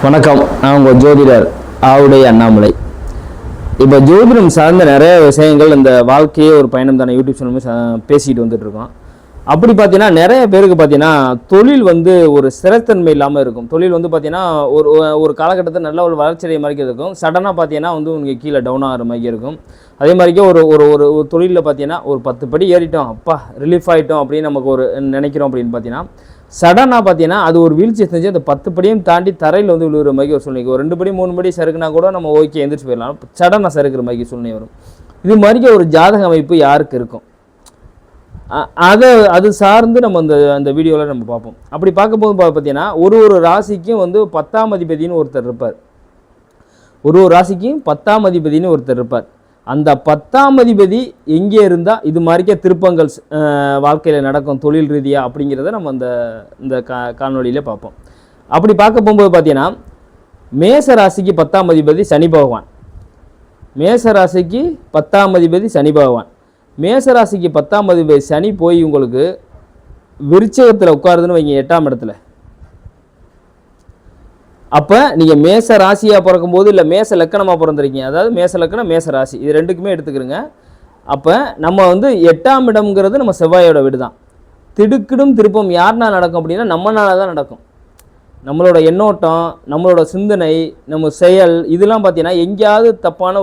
வணக்கம். நான் உங்கள் ஜோதிடர் ஆவுடை அண்ணாமலை. இப்போ ஜோதிடம் சார்ந்த நிறைய விஷயங்கள் இந்த வாழ்க்கையே ஒரு பயணம் தானே யூடியூப் சேனல் பேசிட்டு வந்துட்டுருக்கோம். அப்படி பார்த்தீங்கன்னா நிறைய பேருக்கு பார்த்தீங்கன்னா தொழில் ஒரு ஸ்திரத்தன்மை இல்லாமல் இருக்கும். தொழில் பார்த்தீங்கன்னா ஒரு ஒரு காலகட்டத்தில் நல்ல ஒரு வளர்ச்சியடைய மாதிரி இருக்கும். சடனாக பார்த்தீங்கன்னா உங்களுக்கு கீழே டவுன் ஆகிற மாதிரி இருக்கும். அதே மாதிரிக்கே ஒரு ஒரு ஒரு ஒரு தொழிலில் பார்த்தீங்கன்னா ஒரு 10 படி ஏறிட்டோம், அப்பா ரிலீஃப் ஆகிட்டோம் அப்படின்னு நமக்கு ஒரு நினைக்கிறோம். அப்படின்னு பார்த்தீங்கன்னா சடனாக பார்த்தீங்கன்னா அது ஒரு வீழ்ச்சி செஞ்சு அந்த 10 படியும் தாண்டி தரையில் விழுகிற மாதிரி ஒரு சூழ்நிலை. ஒரு 2 படி 3 படி சறுக்குனா கூட நம்ம ஓகே எந்திரிச்சு போயிடலாம். சடனாக சறுக்கிற மாதிரி சூழ்நிலை வரும். இது மாதிரிக்கே ஒரு ஜாதக அமைப்பு யாருக்கு இருக்கும் அது சார்ந்து நம்ம அந்த வீடியோவில் நம்ம பார்ப்போம். அப்படி பார்க்கும்போது பார்த்தீங்கன்னா ஒரு ராசிக்கும் 10ஆம் அதிபதினு ஒருத்தர் இருப்பார். ஒரு ராசிக்கும் 10ஆம் அதிபதினு ஒருத்தர் இருப்பார். அந்த 10ஆம் அதிபதி எங்கே இருந்தால் இது மாதிரிக்கே திருப்பங்கள் வாழ்க்கையில் நடக்கும் தொழில் ரீதியாக அப்படிங்கிறத நம்ம இந்த காணொலியில் பார்ப்போம். அப்படி பார்க்க போகும்போது பார்த்தீங்கன்னா மேச ராசிக்கு 10ஆம் அதிபதி சனி பகவான். மேச ராசிக்கு 10ஆம் அதிபதி சனி பகவான். மேச ராசிக்கு 10ஆம் அதிபதி சனி போய் உங்களுக்கு விருச்சகத்தில் உட்காருதுன்னு வைங்க, 8ஆம் இடத்துல. அப்போ நீங்கள் மேச ராசியாக பிறக்கும்போது இல்லை மேச லக்கணமாக பிறந்திருக்கீங்க, அதாவது மேச லக்கணம் மேச ராசி, இது ரெண்டுக்குமே எடுத்துக்கிறோங்க. அப்போ நம்ம 8ஆம் இடம்ங்கிறது நம்ம செவ்வாயோட வீடு தான். திடுக்கிடும் திருப்பம் யாருனா நடக்கும் அப்படின்னா நம்மளால தான் நடக்கும். நம்மளோட எண்ணோட்டம், நம்மளோட சிந்தனை, நம்ம செயல், இதெல்லாம் பார்த்தீங்கன்னா எங்கேயாவது தப்பான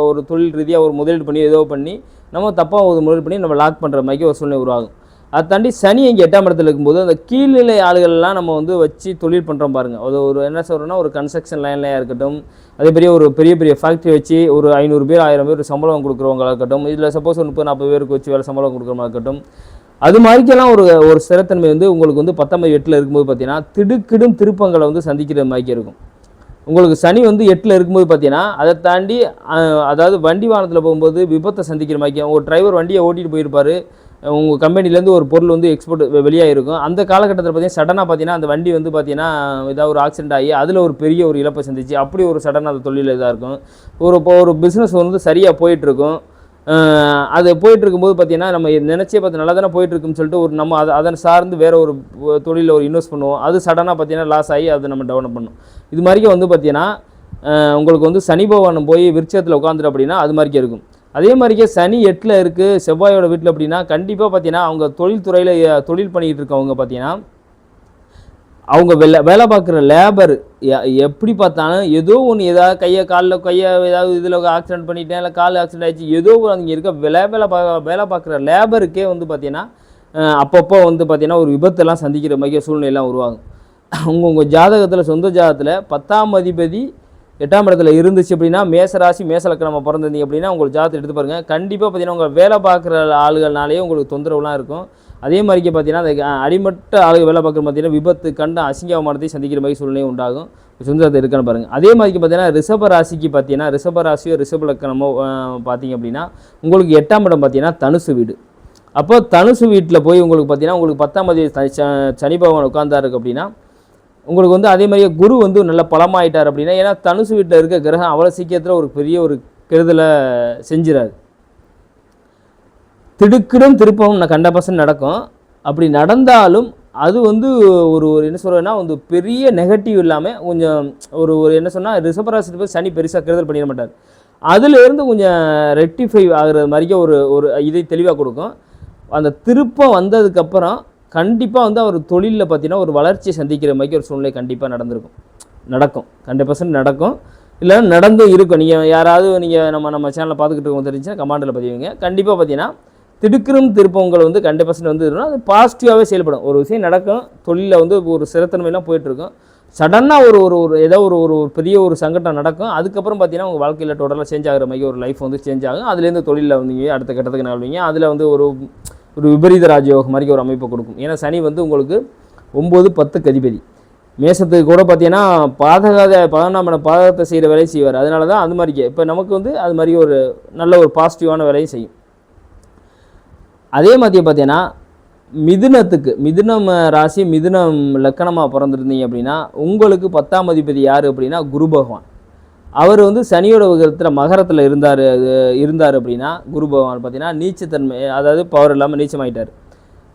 ஒரு தொழில் ரீதியாக ஒரு முதலீடு பண்ணி ஏதோ பண்ணி நம்ம தப்பாக ஒரு முதலீடு பண்ணி நம்ம லாக் பண்ணுற மாதிரி ஒரு சூழ்நிலை உருவாகும். அதை தாண்டி சனி இங்கே 8ஆம் இடத்துல இருக்கும்போது அந்த கீழ்நிலை ஆளுகள்லாம் நம்ம வச்சு தொழில் பண்ணுறோம் பாருங்கள். அது ஒரு என்ன சொல்கிறோன்னா ஒரு கன்ஸ்ட்ரக்ஷன் லைன்லையாக இருக்கட்டும், அதே பெரிய பெரிய ஃபேக்ட்ரி வச்சு ஒரு 500 பேர் 1000 பேர் சம்பளம் கொடுக்குறவங்களாக இருக்கட்டும், இதில் சப்போஸ் 30-40 பேருக்கு வச்சு வேலை சம்பளம் கொடுக்குறவங்களாக இருக்கட்டும், அது மாதிரிக்கெல்லாம் ஒரு ஸ்திரத்தன்மை உங்களுக்கு 10ஆம் 8ல் இருக்கும்போது பார்த்தீங்கன்னா திடுக்கிடும் திருப்பங்களை சந்திக்கிற மாதிரி இருக்கும். உங்களுக்கு சனி 8ல் இருக்கும்போது பார்த்தீங்கன்னா அதை தாண்டி அதாவது வண்டி வாகனத்தில் போகும்போது விபத்தை சந்திக்கிற மாதிரி. ஒரு டிரைவர் வண்டியை ஓட்டிகிட்டு போயிருப்பார், உங்கள் கம்பெனிலேருந்து ஒரு பொருள் எக்ஸ்போர்ட் வெளியாகிருக்கும். அந்த காலகட்டத்தில் பார்த்தீங்கன்னா சடனாக பார்த்தீங்கன்னா அந்த வண்டி பார்த்தீங்கன்னா ஏதாவது ஒரு ஆக்சிடென்ட் ஆகி அதில் ஒரு பெரிய ஒரு இழப்பை சந்திச்சு அப்படி ஒரு சடனாக அந்த தொழில் இதாக இருக்கும். ஒரு பிஸ்னஸ் சரியாக போயிட்டுருக்கும். அது போயிட்டுருக்கும்போது பார்த்தீங்கன்னா நம்ம நினச்சே பார்த்து நல்லா தானே போயிட்டுருக்குன்னு சொல்லிட்டு நம்ம அதன் சார்ந்து வேறு ஒரு தொழிலில் இன்வெஸ்ட் பண்ணுவோம். அது சடனாக பார்த்தீங்கன்னா லாஸ் ஆகி அதை நம்ம டெவலப் பண்ணணும். இது மாதிரிக்கே பார்த்தீங்கன்னா உங்களுக்கு சனி பகவான் போய் விருச்சத்தில் உட்காந்துட்டு அப்படின்னா அது மாதிரிக்கே இருக்கும். அதே மாதிரிக்கே சனி 8ல் இருக்குது செவ்வாயோட வீட்டில் அப்படின்னா கண்டிப்பாக பார்த்தீங்கன்னா அவங்க தொழில்துறையில் தொழில் பண்ணிக்கிட்டு இருக்கவங்க பார்த்தீங்கன்னா அவங்க வேலை பார்க்குற லேபர் எப்படி பார்த்தாலும் ஏதோ ஒன்று ஏதாவது கையை ஏதாவது இதில் ஆக்சிடென்ட் பண்ணிட்டேன், இல்லை கால் ஆக்சிடென்ட் ஆகிடுச்சு, ஏதோ அங்கே இருக்க வேலை பார்க்குற லேபருக்கே பார்த்தீங்கன்னா அப்பப்போ பார்த்தீங்கன்னா ஒரு விபத்தெல்லாம் சந்திக்கிற மாதிரி சூழ்நிலையெல்லாம் உருவாகும். உங்கள் ஜாதகத்தில் சொந்த ஜாதகத்தில் 10ஆம் அதிபதி 8ஆம் இடத்துல இருந்துச்சு அப்படின்னா மேசராசி மேச லக்கணம் பிறந்திருந்தீங்க அப்படின்னா உங்களுக்கு ஜாதகத்தை எடுத்து பாருங்கள். கண்டிப்பாக பார்த்தீங்கன்னா உங்கள் வேலை பார்க்குற ஆளுகள்னாலேயே உங்களுக்கு தொந்தரவுலாம் இருக்கும். அதே மாதிரிக்கு பார்த்தீங்கன்னா அந்த அடிமட்ட ஆளுகள் வேலை பார்க்குற பார்த்தீங்கன்னா விபத்து கண்ட அசிங்கமானத்தையும் சந்திக்கிற மாதிரி சூழ்நிலையும் உண்டாகும். சொந்தத்தை இருக்குன்னு பாருங்கள். அதே மாதிரிக்கு பார்த்தீங்கன்னா ரிஷப ராசிக்கு பார்த்தீங்கன்னா ரிஷப ராசியோ ரிஷப லக்கணமோ பார்த்தீங்க அப்படின்னா உங்களுக்கு 8ஆம் இடம் பார்த்தீங்கன்னா தனுசு வீடு. அப்போ தனுசு வீட்டில் போய் உங்களுக்கு பார்த்தீங்கன்னா உங்களுக்கு 10ஆம் அதிபதி சனி பகவான் உட்கார்ந்தாருக்கு அப்படின்னா உங்களுக்கு அதே மாதிரியே குரு நல்ல பலமாயிட்டார் அப்படின்னா, ஏன்னா தனுசு வீட்டில் இருக்க கிரகம் அவ்வளோ சீக்கிரத்தில் ஒரு பெரிய ஒரு கெடுதலை செஞ்சிடாது. திடுக்கிடும் திருப்பம் 100% நடக்கும். அப்படி நடந்தாலும் அது ஒரு என்ன சொல்கிறேன்னா பெரிய நெகட்டிவ் இல்லாமல் கொஞ்சம் ஒரு என்ன சொன்னால் ரிஷபராசி போய் சனி பெருசாக கெடுதல் பண்ணிட மாட்டார். அதிலேருந்து கொஞ்சம் ரெக்டிஃபை ஆகிற மாதிரிக்கே ஒரு இதை தெளிவாக கொடுக்கும். அந்த திருப்பம் வந்ததுக்கப்புறம் கண்டிப்பாக அவர் தொழிலில் பார்த்தீங்கன்னா ஒரு வளர்ச்சியை சந்திக்கிற மாதிரி ஒரு சூழ்நிலை கண்டிப்பாக நடக்கும். 100% நடக்கும். இல்லை நடந்தும் இருக்கும். நீங்கள் யாராவது நம்ம சேனலை பார்த்துக்கிட்டு இருக்கோம் தெரிஞ்சுன்னா கமெண்டில் பதிவுங்க. கண்டிப்பாக பார்த்தீங்கன்னா திடுக்கிடும் திருப்பங்கள் 100% இருக்குன்னா அது பாசிட்டிவாகவே செயல்படும். ஒரு விஷயம் நடக்கும், தொழிலில் ஒரு சிறத்தன்மையெல்லாம் போயிட்டுருக்கும். சடனாக ஒரு ஏதோ ஒரு பெரிய ஒரு சங்கடம் நடக்கும். அதுக்கப்புறம் பார்த்தீங்கன்னா உங்கள் வாழ்க்கையில் டோட்டலாக சேஞ்ச் ஆகிற மாதிரி ஒரு லைஃப் சேஞ்ச் ஆகும். அதுலேருந்து தொழிலில் அடுத்த கட்டத்துக்கு நகழ்வீங்க. அதில் ஒரு விபரீத ராஜயோகம் மாதிரி ஒரு அமைப்பை கொடுக்கும். ஏன்னா சனி உங்களுக்கு 9, 10 அதிபதி. மேசத்துக்கு கூட பார்த்தீங்கன்னா 11ஆம் இடம் பாதகத்தை செய்கிற வேலையை செய்வார். அதனால தான் அது மாதிரிக்கே இப்போ நமக்கு அது மாதிரி ஒரு நல்ல ஒரு பாசிட்டிவான வேலையும் செய்யும். அதே மாதிரி பார்த்தீங்கன்னா மிதுனம் ராசி மிதுனம் லக்கணமாக பிறந்திருந்தீங்க அப்படின்னா உங்களுக்கு 10ஆம் அதிபதி யார் அப்படின்னா குரு பகவான். அவர் சனியோட விகிதத்தில் மகரத்தில் இருந்தார் அப்படின்னா குரு பகவான் பார்த்தீங்கன்னா நீச்சத்தன்மை, அதாவது பவர் இல்லாமல் நீச்சமாயிட்டார்.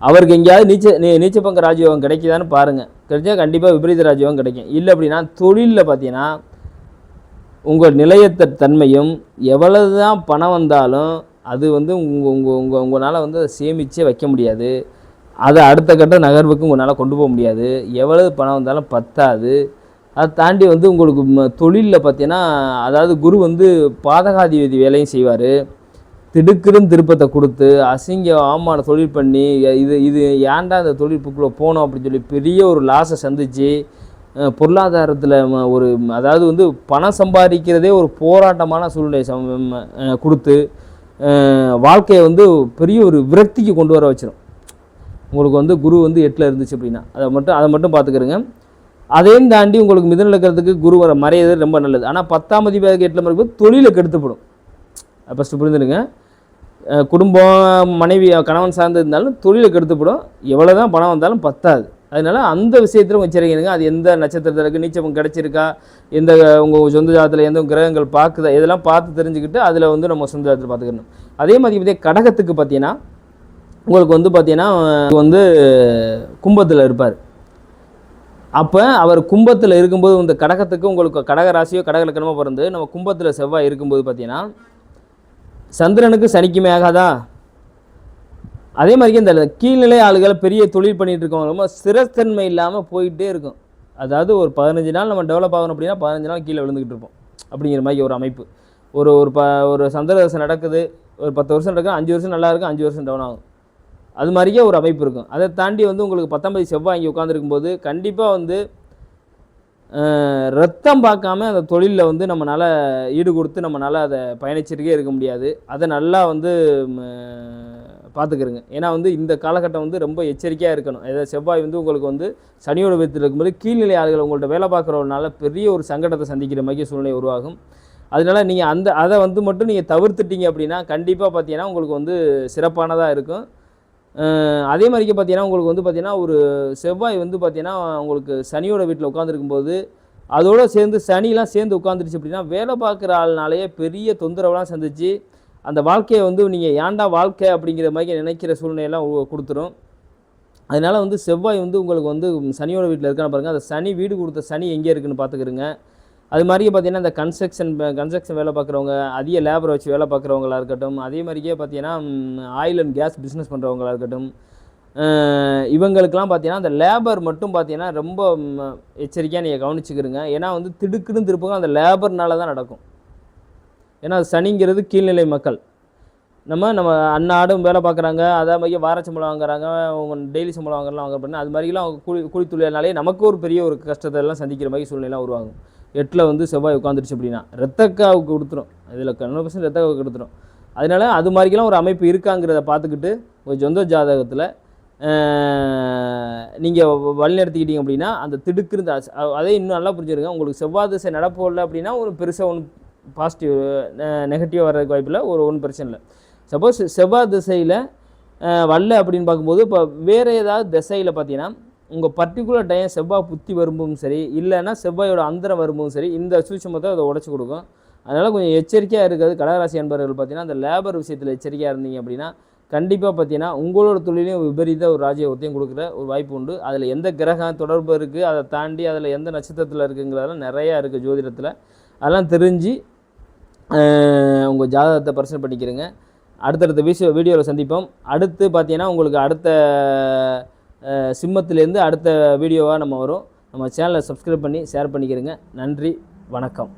அவருக்கு எங்கேயாவது நீச்ச பங்க ராஜயோகம் கிடைக்குதான்னு பாருங்கள். கிடைச்சா கண்டிப்பாக விபரீத ராஜயோகம் கிடைக்கும். இல்லை அப்படின்னா தொழிலில் பார்த்தீங்கன்னா உங்கள் நிலையற்ற தன்மையும் எவ்வளவு தான் பணம் வந்தாலும் அது வந்து உங்களால் வந்து அதை சேமித்தே வைக்க முடியாது. அதை அடுத்த கட்ட நகர்வுக்கு உங்களால் கொண்டு போக முடியாது. எவ்வளவு பணம் வந்தாலும் பத்தாது. அதை தாண்டி வந்து உங்களுக்கு தொழிலில் பார்த்தீங்கன்னா அதாவது குரு வந்து பாதகாதிபதி வேலையும் செய்வார். திடுக்கிடும் திருப்பத்தை கொடுத்து அசிங்க ஆமான தொழில் பண்ணி இது ஏன்டா இந்த தொழில்புக்குள்ளே போனோம் அப்படின்னு சொல்லி பெரிய ஒரு லாஸை சந்தித்து பொருளாதாரத்தில் ஒரு அதாவது வந்து பணம் சம்பாதிக்கிறதே ஒரு போராட்டமான சூழ்நிலை கொடுத்து வாழ்க்கையை வந்து பெரிய ஒரு விரக்திக்கு கொண்டு வர வச்சிடும். உங்களுக்கு வந்து குரு வந்து 8ல் இருந்துச்சு அப்படின்னா அதை மட்டும் பார்த்துக்கிறங்க. அதையும் தாண்டி உங்களுக்கு மிதுனம் இருக்கிறதுக்கு குரு வர மறையது ரொம்ப நல்லது. ஆனால் 10ஆம் அதிபதிக்கு 8ல் இருக்கும்போது தொழிலை கெடுத்துப்படும். ஃபஸ்ட்டு புரிஞ்சுடுங்க. குடும்பம் மனைவி கணவன் சார்ந்து இருந்தாலும் தொழிலை கெடுத்துப்படும். எவ்வளோ தான் பணம் வந்தாலும் பத்தாது. அதனால் அந்த விஷயத்தில் எச்சரிக்கைங்க. அது எந்த நட்சத்திரத்தில் இருக்குது, நீச்சம் கிடச்சிருக்கா, எந்த உங்கள் சொந்த ஜாதத்தில் எந்த கிரகங்கள் பார்க்குதா, இதெல்லாம் பார்த்து தெரிஞ்சுக்கிட்டு அதில் வந்து நம்ம சொந்த ஜாதத்தில் பார்த்துக்கணும். அதே மாதிரி கடகத்துக்கு பார்த்தீங்கன்னா உங்களுக்கு வந்து பார்த்தீங்கன்னா வந்து கும்பத்தில் இருப்பார். அப்போ அவர் கும்பத்தில் இருக்கும்போது இந்த கடகத்துக்கு உங்களுக்கு கடக ராசியோ கடக லக்கணமோ பிறந்து நம்ம கும்பத்தில் செவ்வாய் இருக்கும்போது பார்த்தீங்கன்னா சந்திரனுக்கு சனிக்குமே ஆகாதா. அதே மாதிரி இந்த கீழ்நிலை ஆளுகளை பெரிய தொழில் பண்ணிகிட்டு இருக்கவங்க ரொம்ப ஸ்திரத்தன்மை இல்லாமல் போயிட்டே இருக்கும். அதாவது ஒரு 15 நாள் நம்ம டெவலப் ஆகணும் அப்படின்னா 15 நாள் கீழே விழுந்துக்கிட்டு இருப்போம் அப்படிங்கிற மாதிரி ஒரு அமைப்பு. ஒரு சந்திர தசை நடக்குது, ஒரு 10 வருஷம் நடக்கும், 5 வருஷம் நல்லா இருக்கும், 5 வருஷம் டவுன் ஆகும். அது மாதிரியே ஒரு அமைப்பு இருக்கும். அதை தாண்டி வந்து உங்களுக்கு 10ஆம் செவ்வாய் இங்கே உட்காந்துருக்கும்போது கண்டிப்பாக வந்து ரத்தம் பார்க்காம அந்த தொழிலில் வந்து நம்மளால் ஈடு கொடுத்து நம்மளால் அதை பயணிச்சிருக்கே இருக்க முடியாது. அதை நல்லா வந்து பார்த்துக்கிறங்க. ஏன்னா வந்து இந்த காலகட்டம் வந்து ரொம்ப எச்சரிக்கையாக இருக்கணும். ஏதாவது செவ்வாய் வந்து உங்களுக்கு வந்து சனியோட வீட்டில் இருக்கும்போது கீழ்நிலை ஆளுகள் உங்கள்கிட்ட வேலை பார்க்குறவனால பெரிய ஒரு சங்கடத்தை சந்திக்கிற மாதிரி சூழ்நிலை உருவாகும். அதனால் நீங்கள் அதை வந்து மட்டும் நீங்கள் தவிர்த்துட்டீங்க அப்படின்னா கண்டிப்பாக பார்த்தீங்கன்னா உங்களுக்கு வந்து சிறப்பானதாக இருக்கும். அதே மாதிரிக்கு பார்த்தீங்கன்னா உங்களுக்கு வந்து பார்த்தீங்கன்னா ஒரு செவ்வாய் வந்து பார்த்தீங்கன்னா உங்களுக்கு சனியோட வீட்டில் உட்காந்துருக்கும்போது அதோடு சேர்ந்து சனிலாம் சேர்ந்து உட்காந்துருச்சு அப்படின்னா வேலை பார்க்குற ஆள்னாலேயே பெரிய தொந்தரவுலாம் சந்திச்சு அந்த வாழ்க்கையை வந்து நீங்கள் ஏன்டா வாழ்க்கை அப்படிங்கிற மாதிரி நினைக்கிற சூழ்நிலையெல்லாம் கொடுத்துரும். அதனால் வந்து செவ்வாய் வந்து உங்களுக்கு வந்து சனியோட வீட்டில் இருக்கான்னு பாருங்கள். அந்த சனி வீடு கொடுத்த சனி எங்கே இருக்குதுன்னு பார்த்துக்கிறங்க. அது மாதிரியே பார்த்தீங்கன்னா இந்த கன்ஸ்ட்ரக்ஷன் வேலை பார்க்குறவங்க, அதிக லேபரை வச்சு வேலை பார்க்குறவங்களாக இருக்கட்டும், அதே மாதிரியே பார்த்தீங்கன்னா ஆயில் அண்ட் கேஸ் பிஸ்னஸ் பண்ணுறவங்களாக இருக்கட்டும், இவங்களுக்கெல்லாம் பார்த்தீங்கன்னா அந்த லேபர் மட்டும் பார்த்தீங்கன்னா ரொம்ப எச்சரிக்கையாக நீங்கள் கவனிச்சுக்கிறங்க. ஏன்னா வந்து திடுக்குன்னு திருப்பங்க அந்த லேபர்னால தான் நடக்கும். ஏன்னா சனிங்கிறது கீழ்நிலை மக்கள். நம்ம அன்னாடும் வேலை பார்க்குறாங்க, அதே மாதிரி வார சம்பளம் வாங்குறாங்க, அவங்க டெய்லி சம்பளம் வாங்குறலாம் பண்ணி அது மாதிரிலாம் அவங்க கூலி தொழிலாலே நமக்கு ஒரு பெரிய ஒரு கஷ்டத்தை எல்லாம் சந்திக்கிற மாதிரி சூழ்நிலாம் உருவாகும். 8ல் வந்து செவ்வாய் உட்காந்துருச்சு அப்படின்னா ரத்தக்காவுக்கு கொடுத்துரும். இதில் 100% ரத்தக்காவுக்கு கொடுத்துரும். அதனால் அது மாதிரிக்கெல்லாம் ஒரு அமைப்பு இருக்காங்கிறத பார்த்துக்கிட்டு ஒரு சொந்த ஜாதகத்தில் நீங்கள் வழிநடத்திக்கிட்டீங்க அப்படின்னா அந்த திடுக்குறது அதே இன்னும் நல்லா புரிஞ்சுருங்க. உங்களுக்கு செவ்வாய் திசை நடப்பு இல்லை அப்படின்னா ஒரு பெருசாக ஒன்று பாசிட்டிவ் நெகட்டிவ் வர்றதுக்கு வாய்ப்பில்லை, ஒன்றும் பிரச்சனை இல்லை. சப்போஸ் செவ்வாய் திசையில் வரல அப்படின்னு பார்க்கும்போது இப்போ வேறு ஏதாவது திசையில் பார்த்தீங்கன்னா உங்கள் பர்டிகுலர் டைம் செவ்வாய் புத்தி வரும்போதும் சரி, இல்லைன்னா செவ்வாயோட அந்தரம் வரும்போதும் சரி, இந்த சூட்சமத்தை அதை உடச்சி கொடுக்கும். அதனால் கொஞ்சம் எச்சரிக்கையாக இருக்கிறது கடகராசி அன்பர்கள் பார்த்தீங்கன்னா அந்த லேபர் விஷயத்தில் எச்சரிக்கையாக இருந்தீங்க அப்படின்னா கண்டிப்பாக பார்த்தீங்கன்னா உங்களோட தொழிலையும் விபரீத ஒரு ராஜயோகத்தையும் கொடுக்குற ஒரு வாய்ப்பு உண்டு. அதில் எந்த கிரகம் தொடர்பு இருக்குது, அதை தாண்டி அதில் எந்த நட்சத்திரத்தில் இருக்குங்கிறதெல்லாம் நிறையா இருக்குது ஜோதிடத்தில். அதெல்லாம் தெரிஞ்சு உங்கள் ஜாதகத்தை பரிசீலனை பண்ணிக்கிறங்க. அடுத்தடுத்த வீடியோவில் சந்திப்போம். அடுத்து பார்த்தீங்கன்னா உங்களுக்கு அடுத்த சிம்மத்திலேருந்து அடுத்த வீடியோவாக நம்ம வரும். நம்ம சேனலை சப்ஸ்கிரைப் பண்ணி ஷேர் பண்ணிக்கிறங்க. நன்றி, வணக்கம்.